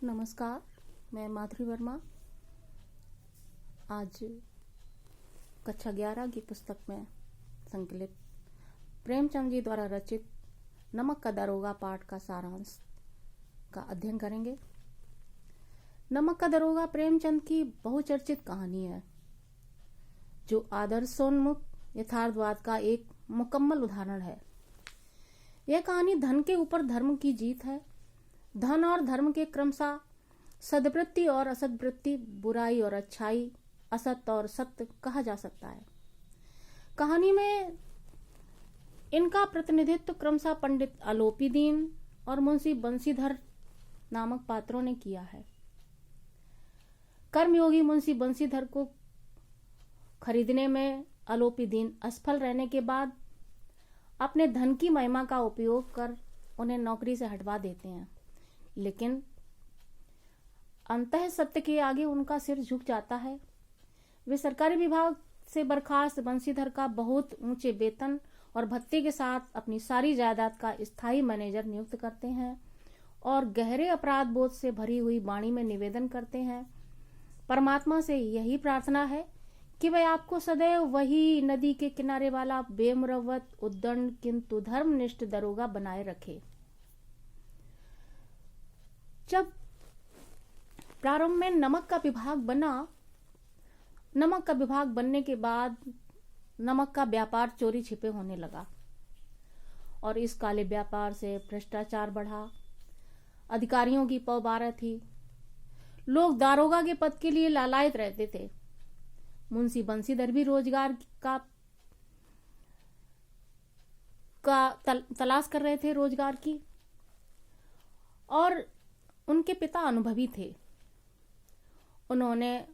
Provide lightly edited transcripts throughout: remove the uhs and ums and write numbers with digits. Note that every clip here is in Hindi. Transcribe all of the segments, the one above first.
नमस्कार, मैं माधुरी वर्मा। आज कक्षा 11 की पुस्तक में संकलित प्रेमचंद जी द्वारा रचित नमक का दरोगा पाठ का सारांश का अध्ययन करेंगे। नमक का दरोगा प्रेमचंद की बहुचर्चित कहानी है, जो आदर्शोन्मुख यथार्थवाद का एक मुकम्मल उदाहरण है। यह कहानी धन के ऊपर धर्म की जीत है। धन और धर्म के क्रमशः सद्वृत्ति और असद्वृत्ति, बुराई और अच्छाई, असत्य और सत्य कहा जा सकता है। कहानी में इनका प्रतिनिधित्व क्रमशः पंडित आलोपी दीन और मुंशी बंसीधर नामक पात्रों ने किया है। कर्मयोगी मुंशी बंसीधर को खरीदने में आलोपी दीन असफल रहने के बाद अपने धन की महिमा का उपयोग कर उन्हें नौकरी से हटवा देते हैं, लेकिन अंततः सत्य के आगे उनका सिर झुक जाता है। वे सरकारी विभाग से बर्खास्त बंसीधर का बहुत ऊंचे वेतन और भत्ते के साथ अपनी सारी जायदाद का स्थायी मैनेजर नियुक्त करते हैं और गहरे अपराध बोध से भरी हुई वाणी में निवेदन करते हैं, परमात्मा से यही प्रार्थना है कि वह आपको सदैव वही नदी के किनारे वाला बेमुरव्वत, उद्दंड किंतु धर्मनिष्ठ दरोगा बनाए रखे। जब प्रारंभ में नमक का विभाग बनने के बाद नमक का व्यापार चोरी छिपे होने लगा और इस काले व्यापार से भ्रष्टाचार बढ़ा। अधिकारियों की पौबारा थी। लोग दारोगा के पद के लिए लालायित रहते थे। मुंशी बंसीधर भी रोजगार का तलाश कर रहे थे, रोजगार की, और उनके पिता अनुभवी थे। उन्होंने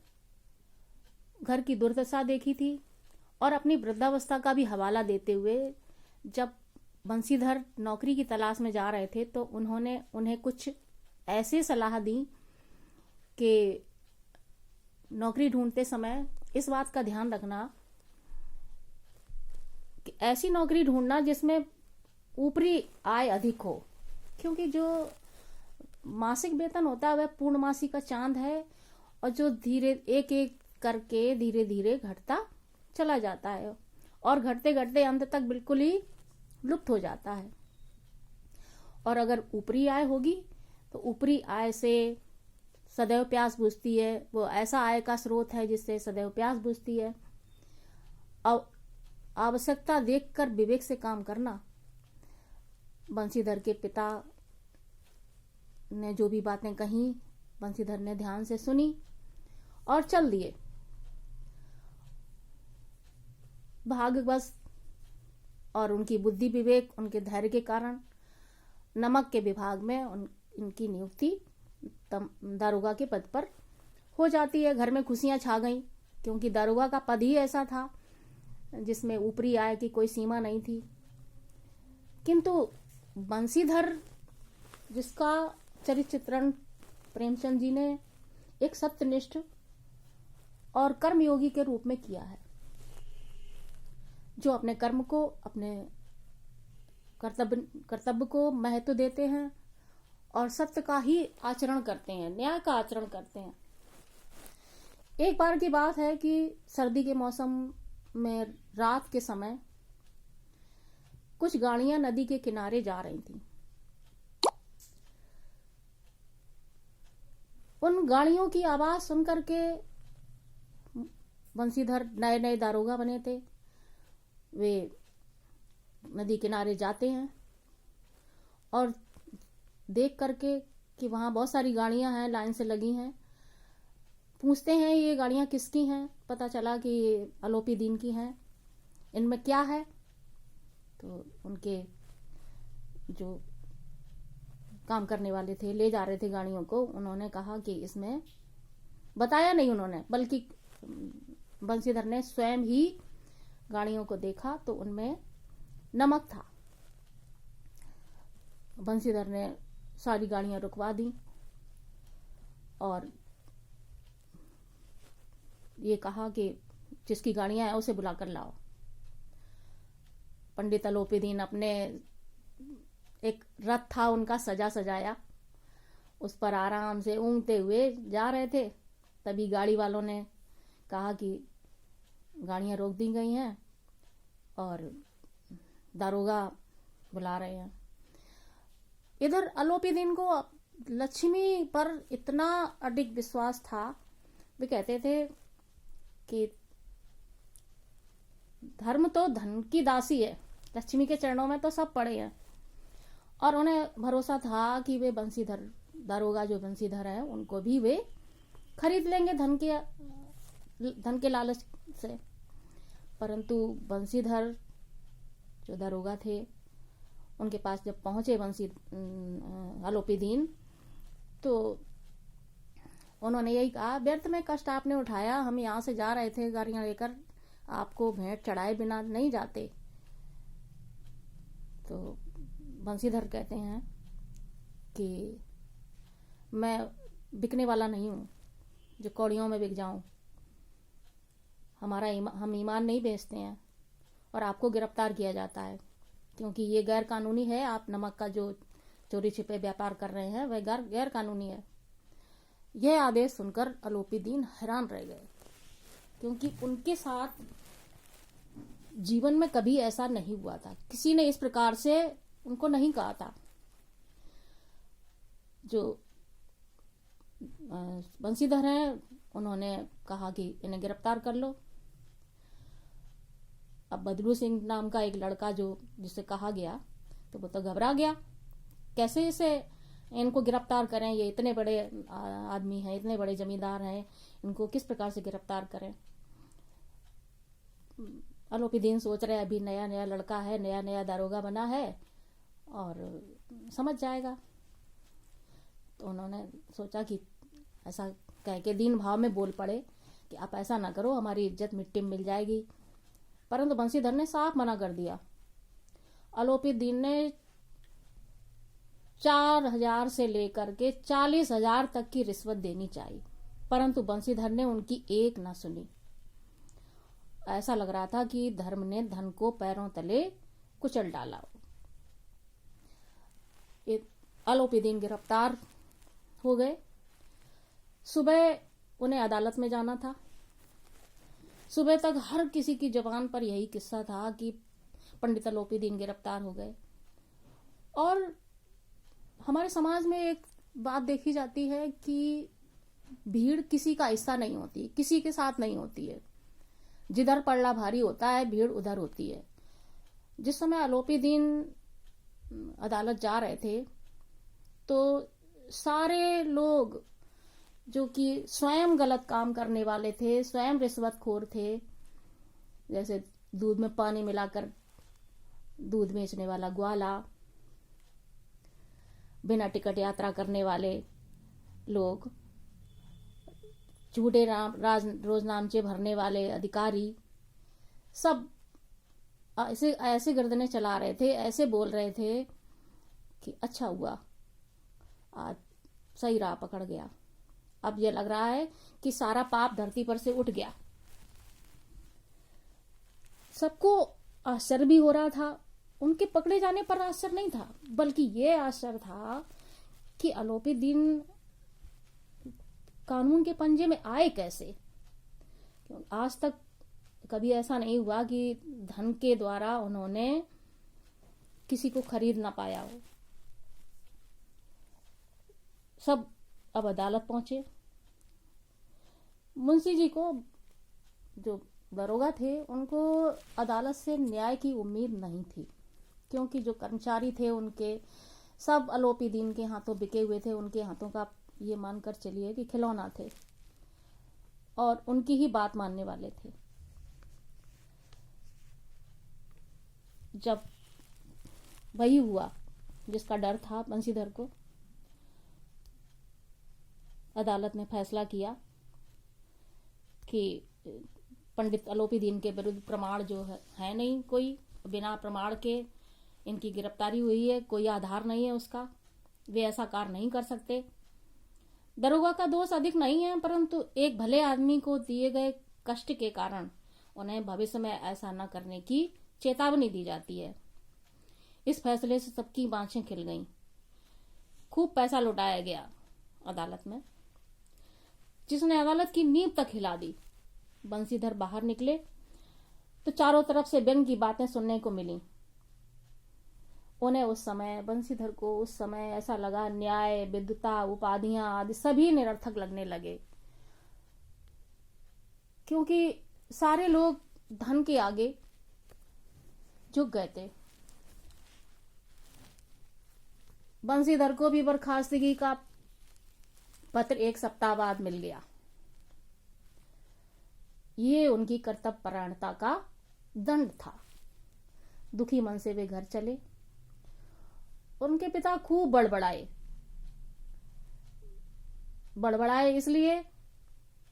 घर की दुर्दशा देखी थी और अपनी वृद्धावस्था का भी हवाला देते हुए जब बंसीधर नौकरी की तलाश में जा रहे थे तो उन्होंने उन्हें कुछ ऐसी सलाह दी कि नौकरी ढूंढते समय इस बात का ध्यान रखना कि ऐसी नौकरी ढूंढना जिसमें ऊपरी आय अधिक हो, क्योंकि जो मासिक वेतन होता है वह पूर्णमासी का चांद है और जो धीरे एक करके धीरे धीरे घटता चला जाता है और घटते घटते अंत तक बिल्कुल ही लुप्त हो जाता है। और अगर ऊपरी आय होगी तो ऊपरी आय से सदैव प्यास बुझती है। वो ऐसा आय का स्रोत है जिससे सदैव प्यास बुझती है। अब आवश्यकता देखकर विवेक से काम करना। बंसीधर के पिता ने जो भी बातें कही बंसीधर ने ध्यान से सुनी और चल दिए। भाग्यवश और उनकी बुद्धि विवेक, उनके धैर्य के कारण नमक के विभाग में इनकी नियुक्ति दारोगा के पद पर हो जाती है। घर में खुशियां छा गईं, क्योंकि दारोगा का पद ही ऐसा था जिसमें ऊपरी आय की कोई सीमा नहीं थी। किंतु बंसीधर, जिसका चरित्र चित्रण प्रेमचंद जी ने एक सत्यनिष्ठ और कर्मयोगी के रूप में किया है, जो अपने कर्म को, अपने कर्तव्य को महत्व देते हैं और सत्य का ही आचरण करते हैं, न्याय का आचरण करते हैं। एक बार की बात है कि सर्दी के मौसम में रात के समय कुछ गाड़ियां नदी के किनारे जा रही थीं। उन गाड़ियों की आवाज सुनकर के बंसीधर नए नए दारोगा बने थे। वे नदी किनारे जाते हैं और देख करके कि वहां बहुत सारी गाड़ियां हैं, लाइन से लगी हैं। पूछते हैं ये गाड़ियां किसकी हैं। पता चला कि ये आलोपी दीन की हैं। इनमें क्या है? तो उनके जो काम करने वाले थे, ले जा रहे थे गाड़ियों को, उन्होंने कहा कि इसमें, बताया नहीं उन्होंने, बल्कि बंसीधर ने स्वयं ही गाड़ियों को देखा तो उनमें नमक था। बंसीधर ने सारी गाड़ियां रुकवा दी और ये कहा कि जिसकी गाड़ियां हैं उसे बुलाकर लाओ। पंडित आलोपी दीन अपने एक रथ था उनका सजा सजाया उस पर आराम से ऊँघते हुए जा रहे थे। तभी गाड़ी वालों ने कहा कि गाड़ियां रोक दी गई हैं और दारोगा बुला रहे हैं। इधर अलोपीदीन को लक्ष्मी पर इतना अधिक विश्वास था, वे कहते थे कि धर्म तो धन की दासी है, लक्ष्मी के चरणों में तो सब पड़े हैं। और उन्हें भरोसा था कि वे बंसीधर दारोगा जो बंसीधर है उनको भी वे खरीद लेंगे धन के लालच से। परंतु बंसीधर जो दारोगा थे उनके पास जब पहुंचे अलोपीदीन तो उन्होंने यही कहा, व्यर्थ में कष्ट आपने उठाया, हम यहाँ से जा रहे थे गाड़ियां लेकर, आपको भेंट चढ़ाए बिना नहीं जाते। तो बंसीधर कहते हैं कि मैं बिकने वाला नहीं हूं जो कौड़ियों में बिक जाऊं। हम ईमान नहीं बेचते हैं और आपको गिरफ्तार किया जाता है क्योंकि ये गैर कानूनी है। आप नमक का जो चोरी छिपे व्यापार कर रहे हैं वह गैर कानूनी है। यह आदेश सुनकर अलोपीदीन हैरान रह गए क्योंकि उनके साथ जीवन में कभी ऐसा नहीं हुआ था, किसी ने इस प्रकार से उनको नहीं कहा था। जो बंसीधर हैं उन्होंने कहा कि इन्हें गिरफ्तार कर लो। अब बदलू सिंह नाम का एक लड़का जिसे कहा गया तो वो तो घबरा गया, कैसे इसे इनको गिरफ्तार करें, ये इतने बड़े आदमी हैं, इतने बड़े जमींदार हैं, इनको किस प्रकार से गिरफ्तार करें। अलोपीदीन सोच रहे अभी नया नया लड़का है, नया नया दारोगा बना है और समझ जाएगा। तो उन्होंने सोचा कि ऐसा कह के दीन भाव में बोल पड़े कि आप ऐसा ना करो, हमारी इज्जत मिट्टी में मिल जाएगी। परंतु बंसीधर ने साफ मना कर दिया। अलोपीदीन ने 4,000 से लेकर के 40,000 तक की रिश्वत देनी चाहिए, परंतु बंसीधर ने उनकी एक ना सुनी। ऐसा लग रहा था कि धर्म ने धन को पैरों तले कुचल डाला। अलोपीदीन गिरफ्तार हो गए। सुबह उन्हें अदालत में जाना था। सुबह तक हर किसी की जुबान पर यही किस्सा था कि पंडित अलोपीदीन गिरफ्तार हो गए। और हमारे समाज में एक बात देखी जाती है कि भीड़ किसी का हिस्सा नहीं होती, किसी के साथ नहीं होती है। जिधर पल्ला भारी होता है भीड़ उधर होती है। जिस समय अलोपीदीन अदालत जा रहे थे तो सारे लोग जो कि स्वयं गलत काम करने वाले थे, स्वयं रिश्वतखोर थे, जैसे दूध में पानी मिलाकर दूध बेचने वाला ग्वाला, बिना टिकट यात्रा करने वाले लोग, झूठे रोजनामचे भरने वाले अधिकारी, सब ऐसे गर्दनें चला रहे थे, ऐसे बोल रहे थे कि अच्छा हुआ आज सही राह पकड़ गया। अब यह लग रहा है कि सारा पाप धरती पर से उठ गया। सबको आश्चर्य भी हो रहा था। उनके पकड़े जाने पर आश्चर्य नहीं था, बल्कि यह आश्चर्य था कि अलोपीदीन कानून के पंजे में आए कैसे। आज तक कभी ऐसा नहीं हुआ कि धन के द्वारा उन्होंने किसी को खरीद ना पाया हो। सब अब अदालत पहुंचे। मुंशी जी को, जो दरोगा थे, उनको अदालत से न्याय की उम्मीद नहीं थी क्योंकि जो कर्मचारी थे उनके सब अलोपीदीन के हाथों बिके हुए थे। उनके हाथों का ये मानकर चलिए कि खिलौना थे और उनकी ही बात मानने वाले थे। जब वही हुआ जिसका डर था बंसीधर को, अदालत ने फैसला किया कि पंडित अलोपीदीन के विरुद्ध प्रमाण जो है नहीं कोई, बिना प्रमाण के इनकी गिरफ्तारी हुई है, कोई आधार नहीं है उसका, वे ऐसा कार्य नहीं कर सकते। दरोगा का दोष अधिक नहीं है, परंतु एक भले आदमी को दिए गए कष्ट के कारण उन्हें भविष्य में ऐसा न करने की चेतावनी दी जाती है। इस फैसले से सबकी बाँछें खिल गईं। खूब पैसा लुटाया गया। अदालत में, जिसने अदालत की नींव तक हिला दी। बंसीधर बाहर निकले तो चारों तरफ से व्यंग की बातें सुनने को मिली। उन्हें उस समय, बंसीधर को उस समय ऐसा लगा न्याय, विद्वता, उपाधियां आदि सभी निरर्थक लगने लगे, क्योंकि सारे लोग धन के आगे झुक गए थे। बंसीधर को भी बर्खास्तगी का पत्र 1 सप्ताह बाद मिल गया। ये उनकी कर्तव्य परायणता का दंड था। दुखी मन से वे घर चले। उनके पिता खूब बड़बड़ाए इसलिए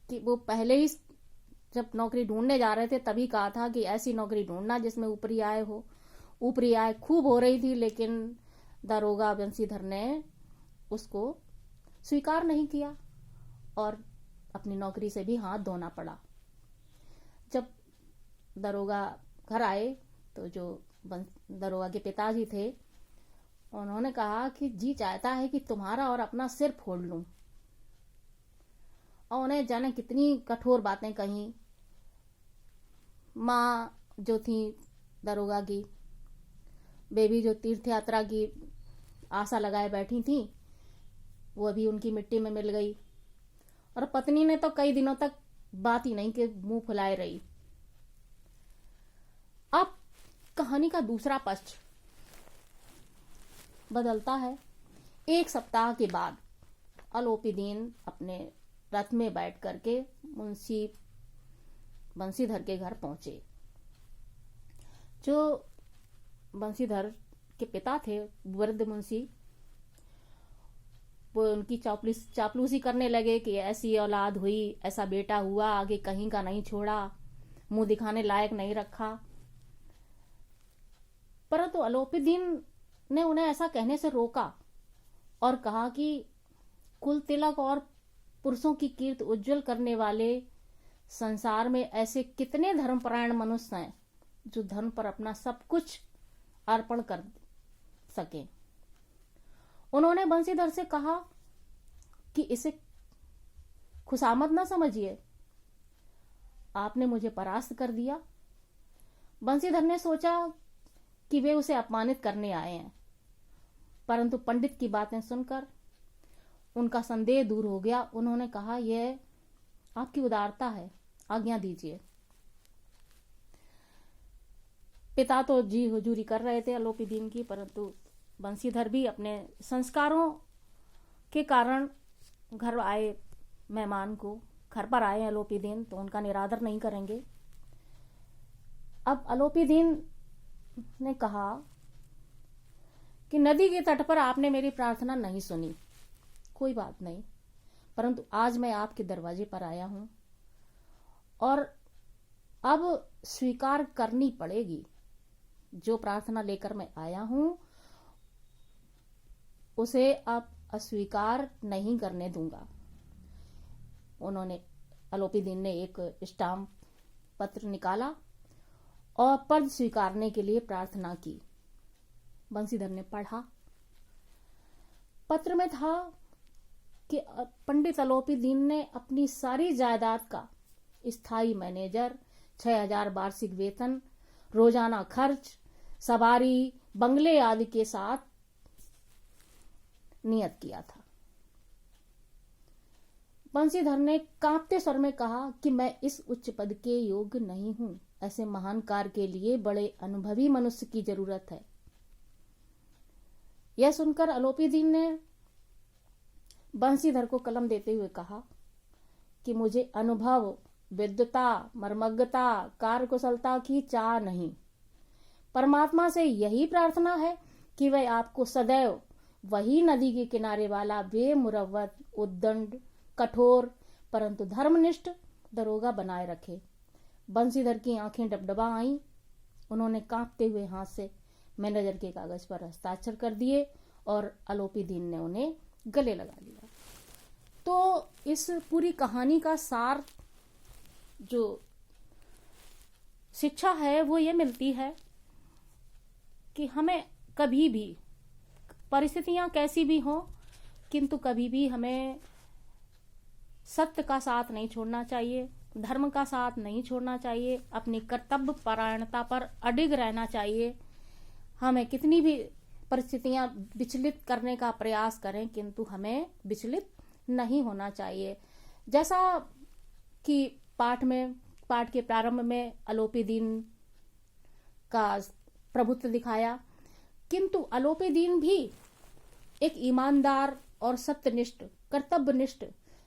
कि वो पहले ही जब नौकरी ढूंढने जा रहे थे तभी कहा था कि ऐसी नौकरी ढूंढना जिसमें ऊपरी आय हो। ऊपरी आय खूब हो रही थी, लेकिन दारोगा बंसीधर ने उसको स्वीकार नहीं किया और अपनी नौकरी से भी हाथ धोना पड़ा। जब दारोगा घर आए तो जो दारोगा के पिताजी थे, उन्होंने कहा कि जी चाहता है कि तुम्हारा और अपना सिर फोड़ लूं। और उन्हें जाने कितनी कठोर बातें कही। माँ जो थी दारोगा की, बेबी जो तीर्थ यात्रा की आशा लगाए बैठी थी, वो अभी उनकी मिट्टी में मिल गई। और पत्नी ने तो कई दिनों तक बात ही नहीं कि मुंह फुलाए रही। अब कहानी का दूसरा पक्ष बदलता है। 1 सप्ताह के बाद अलोपीदीन अपने रथ में बैठ करके मुंशी बंसीधर के घर पहुंचे। जो बंसीधर के पिता थे, वृद्ध मुंशी, वो उनकी चापलूसी करने लगे कि ऐसी औलाद हुई, ऐसा बेटा हुआ, आगे कहीं का नहीं छोड़ा, मुंह दिखाने लायक नहीं रखा। परंतु अलोपीदीन ने उन्हें ऐसा कहने से रोका और कहा कि कुल तिलक और पुरुषों की कीर्ति उज्जवल करने वाले संसार में ऐसे कितने धर्मपरायण मनुष्य हैं जो धर्म पर अपना सब कुछ अर्पण कर सके। उन्होंने बंसीधर से कहा कि इसे खुशामद न समझिए, आपने मुझे परास्त कर दिया। बंसीधर ने सोचा कि वे उसे अपमानित करने आए हैं, परंतु पंडित की बातें सुनकर उनका संदेह दूर हो गया। उन्होंने कहा, यह आपकी उदारता है, आज्ञा दीजिए। पिता तो जी हुजूरी कर रहे थे अलोपीदीन की, परंतु बंसीधर भी अपने संस्कारों के कारण घर आए मेहमान को, घर पर आए अलोपीदीन, तो उनका निरादर नहीं करेंगे। अब अलोपीदीन ने कहा कि नदी के तट पर आपने मेरी प्रार्थना नहीं सुनी, कोई बात नहीं, परंतु आज मैं आपके दरवाजे पर आया हूं और अब स्वीकार करनी पड़ेगी। जो प्रार्थना लेकर मैं आया हूं उसे अब अस्वीकार नहीं करने दूंगा। उन्होंने, अलोपीदीन ने एक स्टाम्प पत्र निकाला और पद स्वीकारने के लिए प्रार्थना की। बंसीधर ने पढ़ा। पत्र में था कि पंडित अलोपीदीन ने अपनी सारी जायदाद का स्थायी मैनेजर, 6000 वार्षिक वेतन, रोजाना खर्च, सवारी, बंगले आदि के साथ नियत किया था। बंसीधर ने कांपते स्वर में कहा कि मैं इस उच्च पद के योग्य नहीं हूं। ऐसे महान कार्य के लिए बड़े अनुभवी मनुष्य की जरूरत है। यह सुनकर अलोपीदीन ने बंसीधर को कलम देते हुए कहा कि मुझे अनुभव, विद्वता, मर्मज्ञता, कार्यकुशलता की चाह नहीं। परमात्मा से यही प्रार्थना है कि वह आपको सदैव वही नदी के किनारे वाला बेमुरव्वत, उद्दंड, कठोर परंतु धर्मनिष्ठ दरोगा बनाए रखे। बंसीधर की आंखें डबडबा आईं। उन्होंने कांपते हुए हाथ से मैनेजर के कागज पर हस्ताक्षर कर दिए और अलोपीदीन ने उन्हें गले लगा लिया। तो इस पूरी कहानी का सार, जो शिक्षा है, वो ये मिलती है कि हमें कभी भी, परिस्थितियां कैसी भी हो, किंतु कभी भी हमें सत्य का साथ नहीं छोड़ना चाहिए, धर्म का साथ नहीं छोड़ना चाहिए, अपनी कर्तव्य परायणता पर अडिग रहना चाहिए। हमें कितनी भी परिस्थितियां विचलित करने का प्रयास करें किंतु हमें विचलित नहीं होना चाहिए। जैसा कि पाठ के प्रारंभ में अलोपी दीन का प्रभुत्व दिखाया, किंतु अलोपी दीन भी एक ईमानदार और सत्यनिष्ठ कर्तव्यनिष्ठ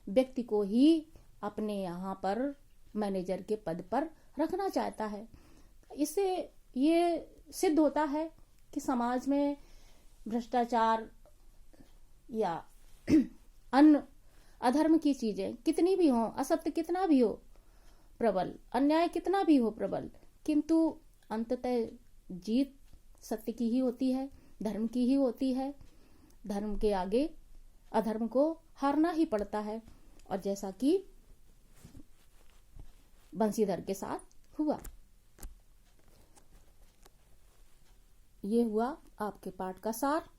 व्यक्ति को ही अपने यहाँ पर मैनेजर के पद पर रखना चाहता है। इससे ये सिद्ध होता है कि समाज में भ्रष्टाचार या अन्य अधर्म की चीजें कितनी भी हो, असत्य कितना भी हो प्रबल, अन्याय कितना भी हो प्रबल, किंतु अंततः जीत सत्य की ही होती है, धर्म की ही होती है। धर्म के आगे अधर्म को हारना ही पड़ता है। और जैसा कि बंशीधर के साथ हुआ। ये हुआ आपके पाठ का सार।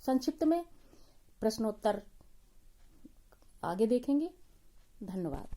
संक्षिप्त में प्रश्नोत्तर आगे देखेंगे। धन्यवाद।